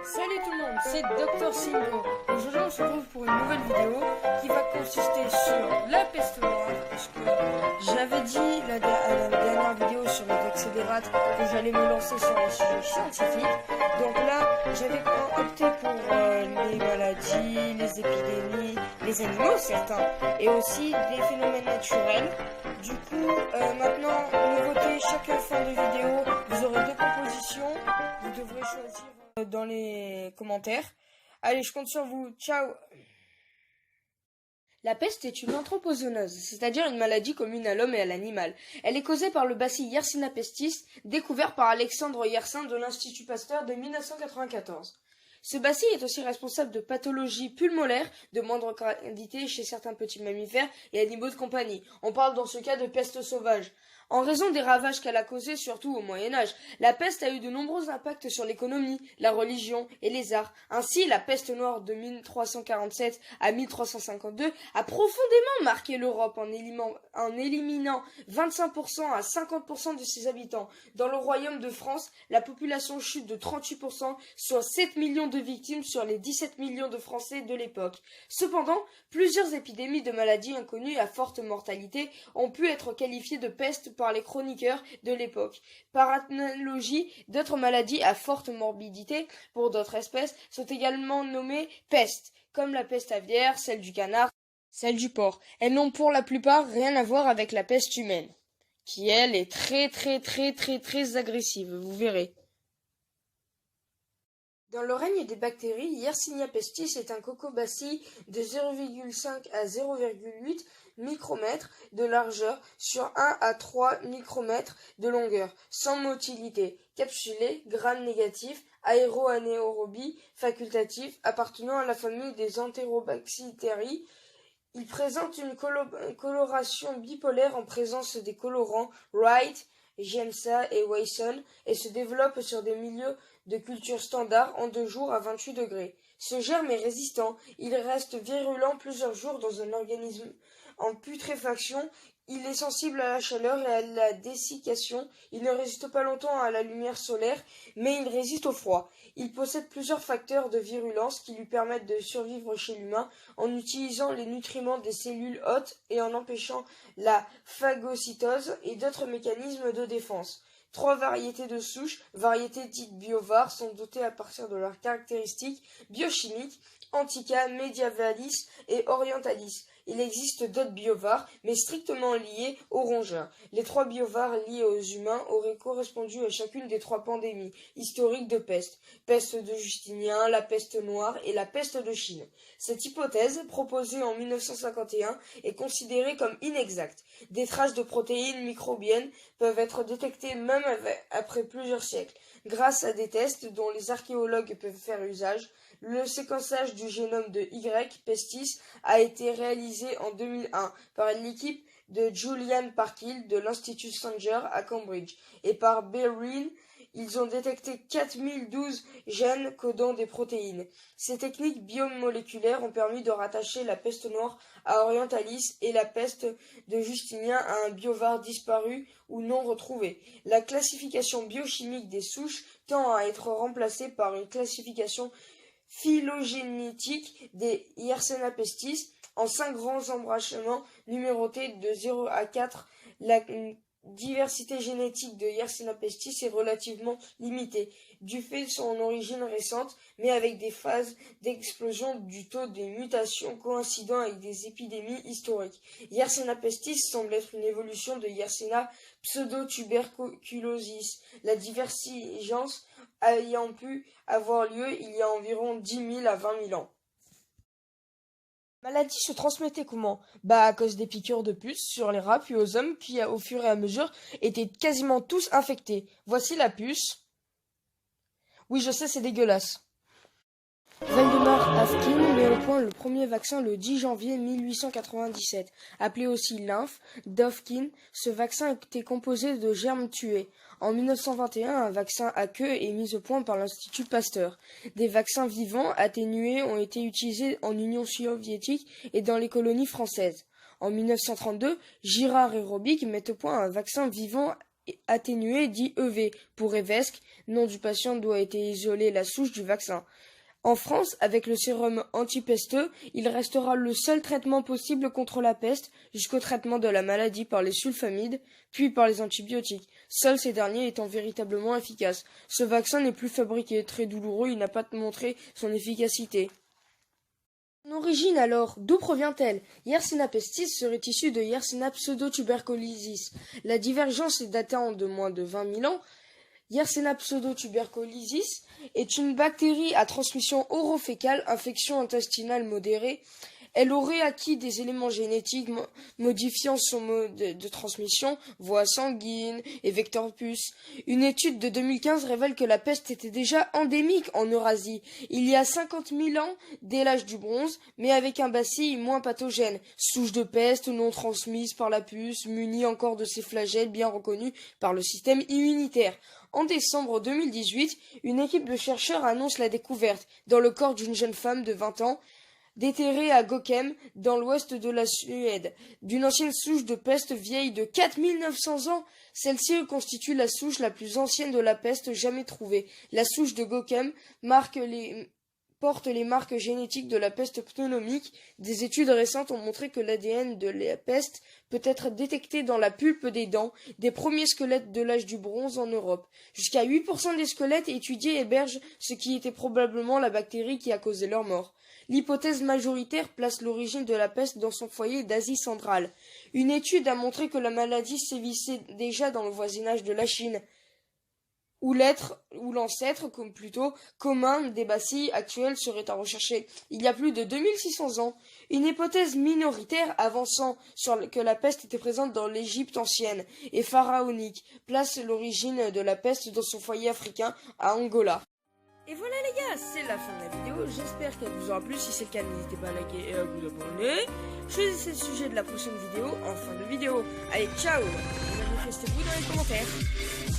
Salut tout le monde, c'est Dr Singo. Aujourd'hui on se retrouve pour une nouvelle vidéo qui va consister sur la peste noire, puisque j'avais dit à la dernière vidéo sur les accélérates que j'allais me lancer sur les sujets scientifiques. Donc là, j'avais opté pour les maladies, les épidémies, les animaux certains, et aussi des phénomènes naturels. Du coup, maintenant, nouveauté, chaque fin de vidéo, vous aurez deux propositions. Vous devrez choisir dans les commentaires. Allez, je compte sur vous. Ciao. La peste est une anthropozoonose, c'est-à-dire une maladie commune à l'homme et à l'animal. Elle est causée par le bacille Yersinia pestis, découvert par Alexandre Yersin de l'Institut Pasteur de 1994. Ce bacille est aussi responsable de pathologies pulmonaires de moindre gravité chez certains petits mammifères et animaux de compagnie. On parle dans ce cas de peste sauvage. En raison des ravages qu'elle a causés, surtout au Moyen-Âge, la peste a eu de nombreux impacts sur l'économie, la religion et les arts. Ainsi, la peste noire de 1347 à 1352 a profondément marqué l'Europe en éliminant 25% à 50% de ses habitants. Dans le royaume de France, la population chute de 38%, soit 7 millions de victimes sur les 17 millions de Français de l'époque. Cependant, plusieurs épidémies de maladies inconnues à forte mortalité ont pu être qualifiées de peste par les chroniqueurs de l'époque. Par analogie, d'autres maladies à forte morbidité pour d'autres espèces sont également nommées pestes, comme la peste aviaire, celle du canard, celle du porc. Elles n'ont pour la plupart rien à voir avec la peste humaine, qui elle est très agressive, vous verrez. Dans le règne des bactéries, Yersinia pestis est un cocobacille de 0,5 à 0,8 micromètres de largeur sur 1 à 3 micromètres de longueur, sans motilité, capsulé, gram négatif, aéro-anaérobie facultatif, appartenant à la famille des Enterobacteriaceae. Il présente une coloration bipolaire en présence des colorants Wright, Giemsa et Wasson et se développe sur des milieux de culture standard en 2 jours à 28 degrés. Ce germe est résistant, il reste virulent plusieurs jours dans un organisme en putréfaction, il est sensible à la chaleur et à la dessiccation, il ne résiste pas longtemps à la lumière solaire, mais il résiste au froid. Il possède plusieurs facteurs de virulence qui lui permettent de survivre chez l'humain en utilisant les nutriments des cellules hôtes et en empêchant la phagocytose et d'autres mécanismes de défense. 3 variétés de souches, variétés dites biovares, sont dotées à partir de leurs caractéristiques biochimiques Antica, Mediavalis et Orientalis. Il existe d'autres biovares, mais strictement liés aux rongeurs. Les 3 biovares liés aux humains auraient correspondu à chacune des 3 pandémies historiques de peste. Peste de Justinien, la peste noire et la peste de Chine. Cette hypothèse, proposée en 1951, est considérée comme inexacte. Des traces de protéines microbiennes peuvent être détectées même après plusieurs siècles. Grâce à des tests dont les archéologues peuvent faire usage, le séquençage du génome de Y. pestis a été réalisé en 2001 par l'équipe de Julian Parkhill de l'Institut Sanger à Cambridge et par Berlin. Ils ont détecté 4012 gènes codant des protéines. Ces techniques biomoléculaires ont permis de rattacher la peste noire à Orientalis et la peste de Justinien à un biovar disparu ou non retrouvé. La classification biochimique des souches tend à être remplacée par une classification phylogénétique des Yersinia pestis en 5 grands embranchements numérotés de 0 à 4. La diversité génétique de Yersinia pestis est relativement limitée, du fait de son origine récente, mais avec des phases d'explosion du taux des mutations coïncidant avec des épidémies historiques. Yersinia pestis semble être une évolution de Yersinia pseudotuberculosis, la divergence ayant pu avoir lieu il y a environ 10 000 à 20 000 ans. La maladie se transmettait comment? À cause des piqûres de puces sur les rats puis aux hommes qui, au fur et à mesure, étaient quasiment tous infectés. Voici la puce. Oui, je sais, c'est dégueulasse. Waldemar Haffkine met au point le premier vaccin le 10 janvier 1897. Appelé aussi lymphe d'Haffkine, ce vaccin était composé de germes tués. En 1921, un vaccin à queue est mis au point par l'Institut Pasteur. Des vaccins vivants atténués ont été utilisés en Union soviétique et dans les colonies françaises. En 1932, Girard et Robic mettent au point un vaccin vivant atténué dit EV pour Evesque, nom du patient d'où a été isolée la souche du vaccin. En France, avec le sérum antipesteux, il restera le seul traitement possible contre la peste jusqu'au traitement de la maladie par les sulfamides, puis par les antibiotiques, seuls ces derniers étant véritablement efficaces. Ce vaccin n'est plus fabriqué, très douloureux, il n'a pas montré son efficacité. Son origine alors, d'où provient-elle? Yersinia pestis serait issue de Yersinia pseudotuberculosis. La divergence est datant de moins de 20 000 ans. Yersinia pseudotuberculosis est une bactérie à transmission orofécale, infection intestinale modérée. Elle aurait acquis des éléments génétiques modifiant son mode de transmission, voie sanguine et vecteur puce. Une étude de 2015 révèle que la peste était déjà endémique en Eurasie, il y a 50 000 ans dès l'âge du bronze, mais avec un bacille moins pathogène. Souche de peste non transmise par la puce, munie encore de ses flagelles bien reconnus par le système immunitaire. En décembre 2018, une équipe de chercheurs annonce la découverte, dans le corps d'une jeune femme de 20 ans, déterrée à Gokem, dans l'ouest de la Suède, d'une ancienne souche de peste vieille de 4900 ans. Celle-ci constitue la souche la plus ancienne de la peste jamais trouvée. La souche de Gokem porte les marques génétiques de la peste ptonomique. Des études récentes ont montré que l'ADN de la peste peut être détecté dans la pulpe des dents des premiers squelettes de l'âge du bronze en Europe. Jusqu'à 8% des squelettes étudiés hébergent ce qui était probablement la bactérie qui a causé leur mort. L'hypothèse majoritaire place l'origine de la peste dans son foyer d'Asie centrale. Une étude a montré que la maladie sévissait déjà dans le voisinage de la Chine, où l'ancêtre, commun des bacilles actuels serait à rechercher il y a plus de 2600 ans. Une hypothèse minoritaire avançant sur que la peste était présente dans l'Égypte ancienne et pharaonique place l'origine de la peste dans son foyer africain à Angola. Et voilà les gars, c'est la fin de la vidéo, j'espère qu'elle vous aura plu, si c'est le cas n'hésitez pas à liker et à vous abonner. Choisissez le sujet de la prochaine vidéo en fin de vidéo. Allez, ciao, manifestez-vous dans les commentaires.